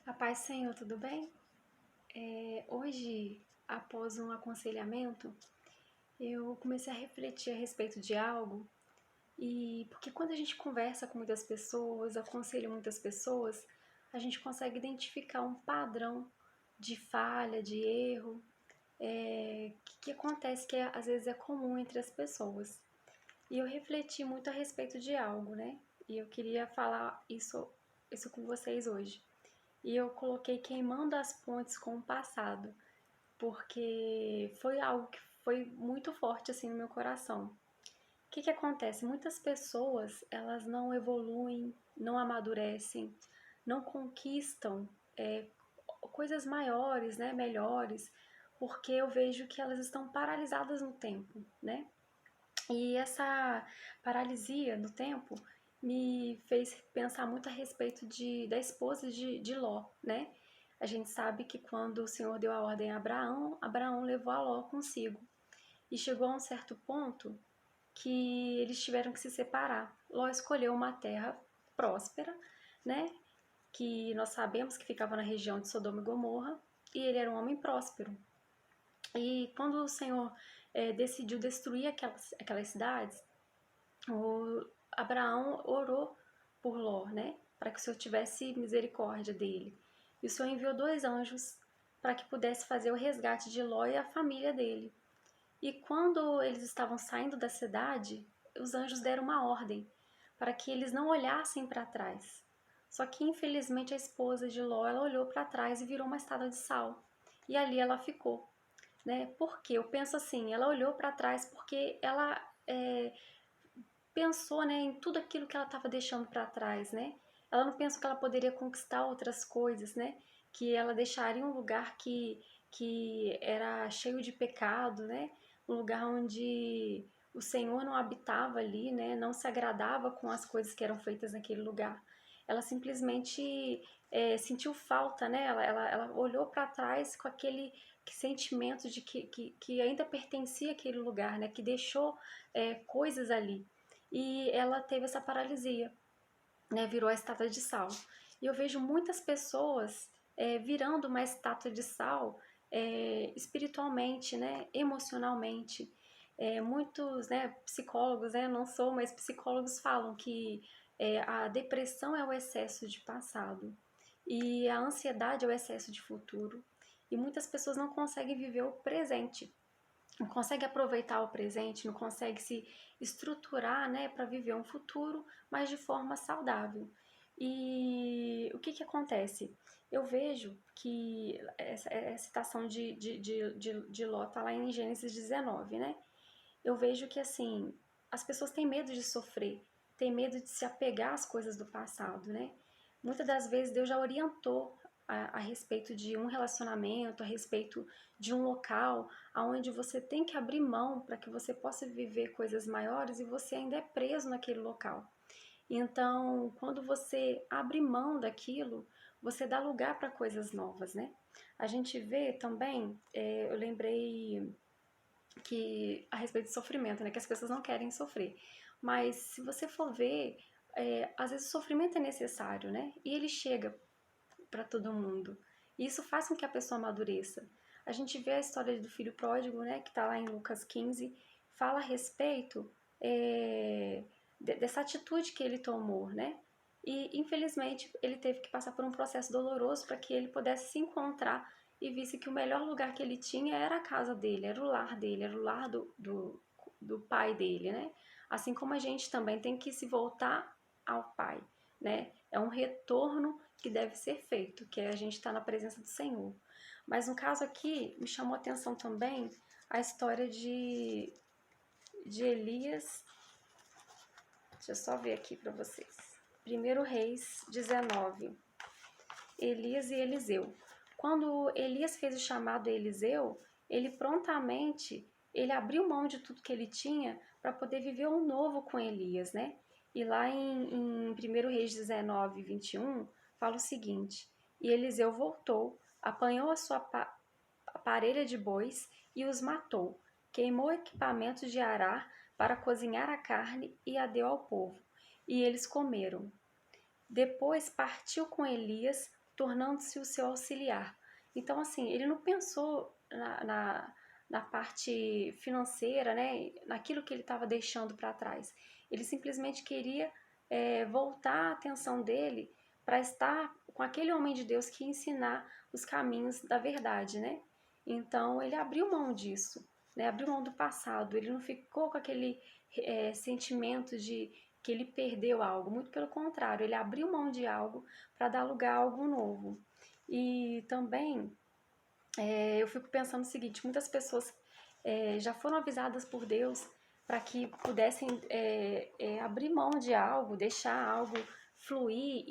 A paz do Senhor, tudo bem? Hoje, após um aconselhamento, eu comecei a refletir a respeito de algo e porque quando a gente conversa com muitas pessoas, aconselha muitas pessoas, a gente consegue identificar um padrão de falha, de erro, que acontece que às vezes é comum entre as pessoas. E eu refleti muito a respeito de algo, né? E eu queria falar isso com vocês hoje. E eu coloquei queimando as pontes com o passado, porque foi algo que foi muito forte assim no meu coração. O que acontece? Muitas pessoas, elas não evoluem, não amadurecem, não conquistam coisas maiores, né, melhores, porque eu vejo que elas estão paralisadas no tempo, né? E essa paralisia no tempo me fez pensar muito a respeito da esposa de Ló, né? A gente sabe que quando o Senhor deu a ordem a Abraão, Abraão levou a Ló consigo. E chegou a um certo ponto que eles tiveram que se separar. Ló escolheu uma terra próspera, né? Que nós sabemos que ficava na região de Sodoma e Gomorra, e ele era um homem próspero. E quando o Senhor decidiu destruir aquelas cidades, o Abraão orou por Ló, né? Para que o Senhor tivesse misericórdia dele. E o Senhor enviou 2 anjos para que pudesse fazer o resgate de Ló e a família dele. E quando eles estavam saindo da cidade, os anjos deram uma ordem para que eles não olhassem para trás. Só que infelizmente a esposa de Ló, ela olhou para trás e virou uma estátua de sal. E ali ela ficou, né? Porque eu penso assim, ela olhou para trás porque ela pensou, né, em tudo aquilo que ela estava deixando para trás, né? Ela não pensou que ela poderia conquistar outras coisas, né? Que ela deixaria um lugar que era cheio de pecado, né? Um lugar onde o Senhor não habitava ali, né? Não se agradava com as coisas que eram feitas naquele lugar. Ela simplesmente sentiu falta, né? Ela olhou para trás com aquele sentimento de que ainda pertencia àquele lugar, né? Que deixou coisas ali. E ela teve essa paralisia, né? Virou a estátua de sal. E eu vejo muitas pessoas virando uma estátua de sal espiritualmente, né? Emocionalmente. Muitos, né, psicólogos, né, não sou, mas psicólogos falam que a depressão é o excesso de passado e a ansiedade é o excesso de futuro. E muitas pessoas não conseguem viver o presente, não consegue aproveitar o presente, não consegue se estruturar, né, para viver um futuro, mas de forma saudável. E o que acontece? Eu vejo que essa citação de Ló está lá em Gênesis 19, né? Eu vejo que, assim, as pessoas têm medo de sofrer, têm medo de se apegar às coisas do passado, né? Muitas das vezes Deus já orientou a respeito de um relacionamento, a respeito de um local onde você tem que abrir mão para que você possa viver coisas maiores e você ainda é preso naquele local. Então, quando você abre mão daquilo, você dá lugar para coisas novas, né? A gente vê também, eu lembrei que a respeito de sofrimento, né? Que as pessoas não querem sofrer. Mas se você for ver, às vezes o sofrimento é necessário, né? E ele chega para todo mundo. E isso faz com que a pessoa amadureça. A gente vê a história do filho pródigo, né? Que está lá em Lucas 15, fala a respeito dessa atitude que ele tomou, né? E infelizmente ele teve que passar por um processo doloroso para que ele pudesse se encontrar e visse que o melhor lugar que ele tinha era a casa dele, era o lar dele, era o lar do pai dele, né? Assim como a gente também tem que se voltar ao pai, né? É um retorno que deve ser feito, que é a gente estar na presença do Senhor. Mas no caso aqui, me chamou a atenção também a história de Elias. Deixa eu só ver aqui para vocês. 1 Reis 19. Elias e Eliseu. Quando Elias fez o chamado a Eliseu, ele prontamente ele abriu mão de tudo que ele tinha para poder viver um novo com Elias, né? E lá em 1 Reis 19, 21, fala o seguinte: E Eliseu voltou, apanhou a sua parelha de bois e os matou, queimou equipamentos de arar para cozinhar a carne e a deu ao povo. E eles comeram. Depois partiu com Elias tornando-se o seu auxiliar. Então, assim, ele não pensou na parte financeira, né, naquilo que ele estava deixando para trás. Ele simplesmente queria voltar a atenção dele para estar com aquele homem de Deus que ia ensinar os caminhos da verdade, né? Então, ele abriu mão disso, né? Abriu mão do passado. Ele não ficou com aquele sentimento de que ele perdeu algo. Muito pelo contrário, ele abriu mão de algo para dar lugar a algo novo. E também eu fico pensando o seguinte: muitas pessoas já foram avisadas por Deus para que pudessem abrir mão de algo, deixar algo fluir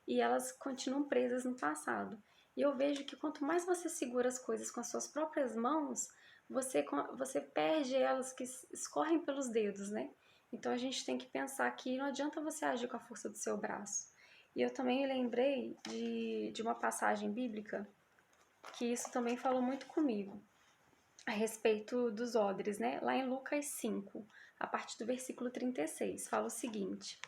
e elas continuam presas no passado. E eu vejo que quanto mais você segura as coisas com as suas próprias mãos, você perde elas que escorrem pelos dedos, né? Então a gente tem que pensar que não adianta você agir com a força do seu braço. E eu também me lembrei de uma passagem bíblica que isso também falou muito comigo, a respeito dos odres, né? Lá em Lucas 5, a partir do versículo 36, fala o seguinte: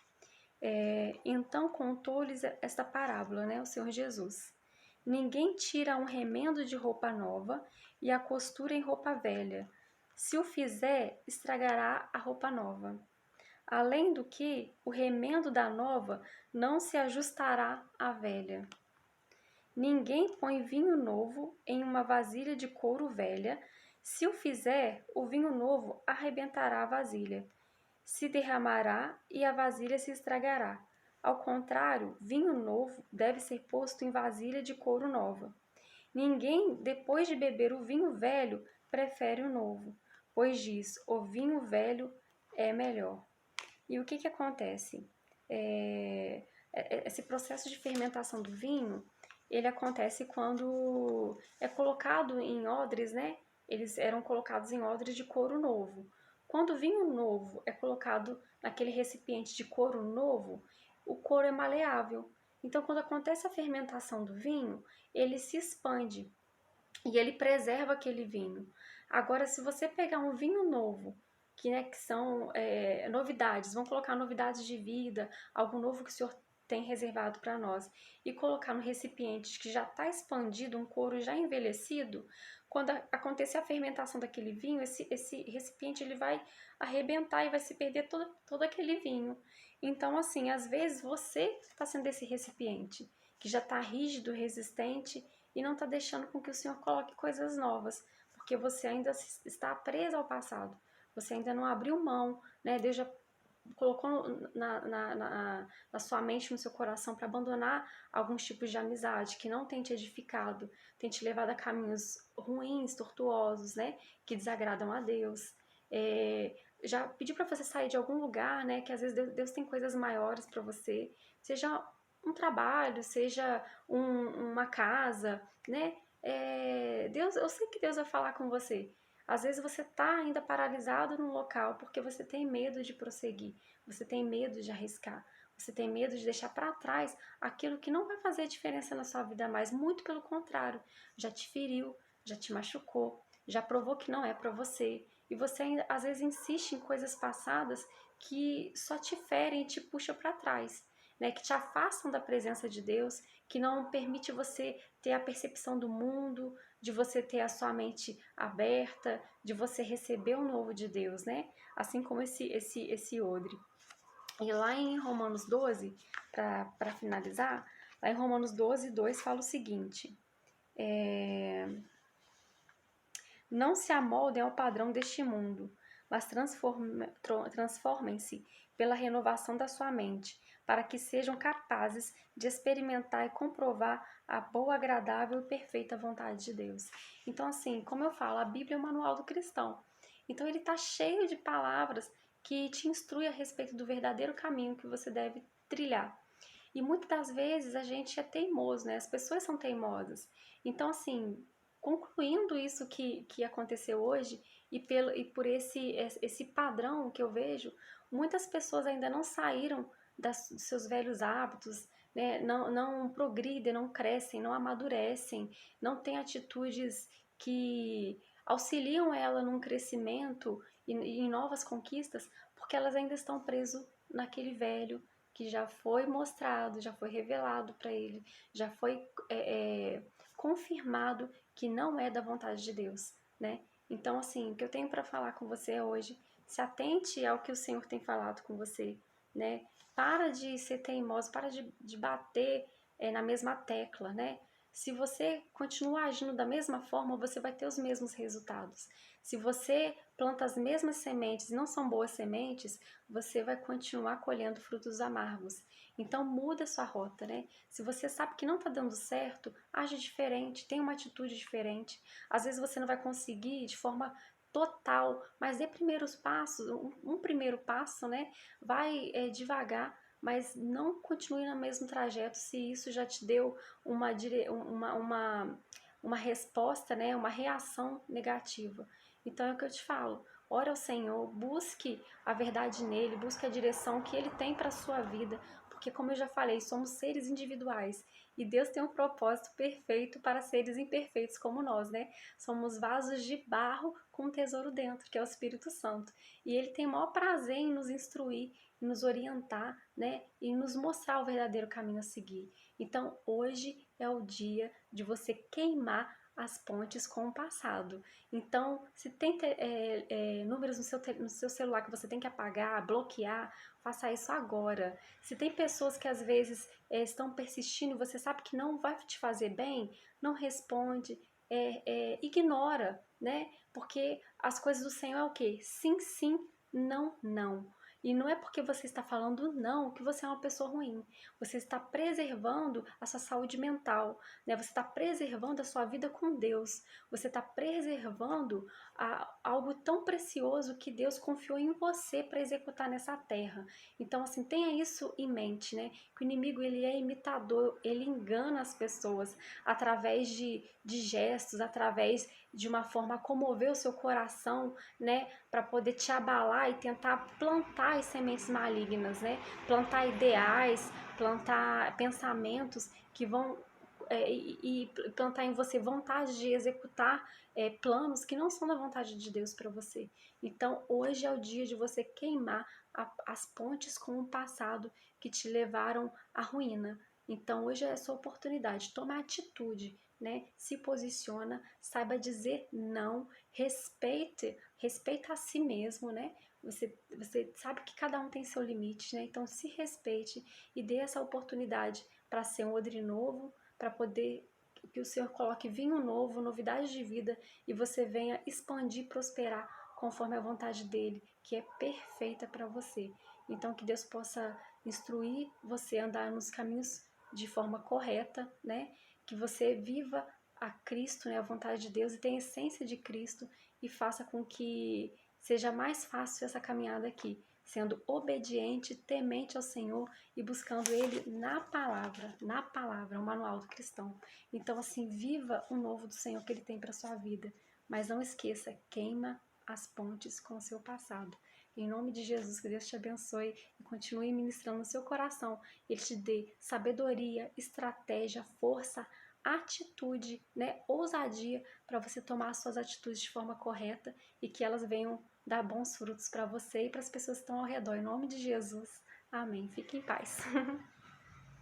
então contou-lhes esta parábola, né? O Senhor Jesus. Ninguém tira um remendo de roupa nova e a costura em roupa velha. Se o fizer, estragará a roupa nova. Além do que, o remendo da nova não se ajustará à velha. Ninguém põe vinho novo em uma vasilha de couro velha. Se o fizer, o vinho novo arrebentará a vasilha, se derramará e a vasilha se estragará. Ao contrário, vinho novo deve ser posto em vasilha de couro nova. Ninguém, depois de beber o vinho velho, prefere o novo, pois diz: o vinho velho é melhor. E o que acontece? Esse processo de fermentação do vinho, ele acontece quando é colocado em odres, né? Eles eram colocados em odres de couro novo. Quando o vinho novo é colocado naquele recipiente de couro novo, o couro é maleável. Então, quando acontece a fermentação do vinho, ele se expande e ele preserva aquele vinho. Agora, se você pegar um vinho novo, que são novidades, vão colocar novidades de vida, algo novo que o Senhor tem reservado para nós, e colocar no recipiente que já está expandido, um couro já envelhecido, quando acontecer a fermentação daquele vinho, esse recipiente ele vai arrebentar e vai se perder todo aquele vinho. Então, assim, às vezes você está sendo esse recipiente que já está rígido, resistente, e não está deixando com que o Senhor coloque coisas novas, porque você ainda está preso ao passado, você ainda não abriu mão, né? Deus já colocou na sua mente, no seu coração, para abandonar alguns tipos de amizade que não tem te edificado, tem te levado a caminhos ruins, tortuosos, né? Que desagradam a Deus. Já pediu para você sair de algum lugar, né? Que às vezes Deus tem coisas maiores para você, seja um trabalho, seja uma casa, né? Deus, eu sei que Deus vai falar com você. Às vezes você está ainda paralisado num local porque você tem medo de prosseguir, você tem medo de arriscar, você tem medo de deixar para trás aquilo que não vai fazer diferença na sua vida mais. Muito pelo contrário, já te feriu, já te machucou, já provou que não é para você. E você ainda, às vezes insiste em coisas passadas que só te ferem e te puxam para trás, né? Que te afastam da presença de Deus, que não permite você ter a percepção do mundo, de você ter a sua mente aberta, de você receber o novo de Deus, né? Assim como esse odre. E lá em Romanos 12, para finalizar, lá em Romanos 12, 2 fala o seguinte: não se amoldem ao padrão deste mundo, mas transformem-se pela renovação da sua mente, para que sejam capazes de experimentar e comprovar a boa, agradável e perfeita vontade de Deus. Então, assim, como eu falo, a Bíblia é o manual do cristão. Então, ele está cheio de palavras que te instrui a respeito do verdadeiro caminho que você deve trilhar. E muitas das vezes a gente é teimoso, né? As pessoas são teimosas. Então, assim, concluindo isso que aconteceu hoje e por esse padrão que eu vejo, muitas pessoas ainda não saíram dos seus velhos hábitos, né? Não progridem, não crescem, não amadurecem, não têm atitudes que auxiliam ela num crescimento e em novas conquistas, porque elas ainda estão presas naquele velho que já foi mostrado, já foi revelado para ele, já foi confirmado que não é da vontade de Deus, né? Então, assim, o que eu tenho para falar com você hoje, se atente ao que o Senhor tem falado com você, né? Para de ser teimoso, para de bater na mesma tecla, né? Se você continuar agindo da mesma forma, você vai ter os mesmos resultados. Se você planta as mesmas sementes e não são boas sementes, você vai continuar colhendo frutos amargos. Então muda a sua rota, né? Se você sabe que não está dando certo, age diferente, tenha uma atitude diferente. Às vezes você não vai conseguir de forma total, mas dê primeiros passos, um primeiro passo, né? Vai devagar, mas não continue no mesmo trajeto se isso já te deu uma resposta, né? Uma reação negativa. Então é o que eu te falo. Ore ao Senhor, busque a verdade nele, busque a direção que ele tem para a sua vida, porque como eu já falei, somos seres individuais e Deus tem um propósito perfeito para seres imperfeitos como nós, né? Somos vasos de barro com um tesouro dentro, que é o Espírito Santo. E ele tem o maior prazer em nos instruir, em nos orientar, né? E nos mostrar o verdadeiro caminho a seguir. Então, hoje é o dia de você queimar as pontes com o passado. Então, se tem números no seu celular que você tem que apagar, bloquear, faça isso agora. Se tem pessoas que às vezes estão persistindo e você sabe que não vai te fazer bem, não responde, ignora, né? Porque as coisas do Senhor é o quê? Sim, sim, não, não. E não é porque você está falando não que você é uma pessoa ruim. Você está preservando a sua saúde mental, né? Você está preservando a sua vida com Deus. Você está preservando algo tão precioso que Deus confiou em você para executar nessa terra. Então, assim, tenha isso em mente, né? Que o inimigo, ele é imitador, ele engana as pessoas através de gestos, através de uma forma a comover o seu coração, né? Para poder te abalar e tentar plantar as sementes malignas, né? Plantar ideais, plantar pensamentos que vão e plantar em você vontade de executar planos que não são da vontade de Deus para você. Então, hoje é o dia de você queimar as pontes com o passado que te levaram à ruína. Então, hoje é a sua oportunidade. Toma atitude, né? Se posiciona, saiba dizer não, respeita a si mesmo, né? Você sabe que cada um tem seu limite, né? Então, se respeite e dê essa oportunidade para ser um odre novo, para poder que o Senhor coloque vinho novo, novidade de vida e você venha expandir, prosperar conforme a vontade dele, que é perfeita para você. Então que Deus possa instruir você a andar nos caminhos de forma correta, né? Que você viva a Cristo, né? A vontade de Deus e tenha a essência de Cristo e faça com que seja mais fácil essa caminhada aqui, sendo obediente, temente ao Senhor e buscando Ele na palavra, o manual do cristão. Então, assim, viva o novo do Senhor que Ele tem para sua vida. Mas não esqueça, queima as pontes com o seu passado. Em nome de Jesus, que Deus te abençoe e continue ministrando no seu coração. Ele te dê sabedoria, estratégia, força, atitude, né, ousadia para você tomar as suas atitudes de forma correta e que elas venham dar bons frutos para você e para as pessoas que estão ao redor. Em nome de Jesus. Amém. Fique em paz.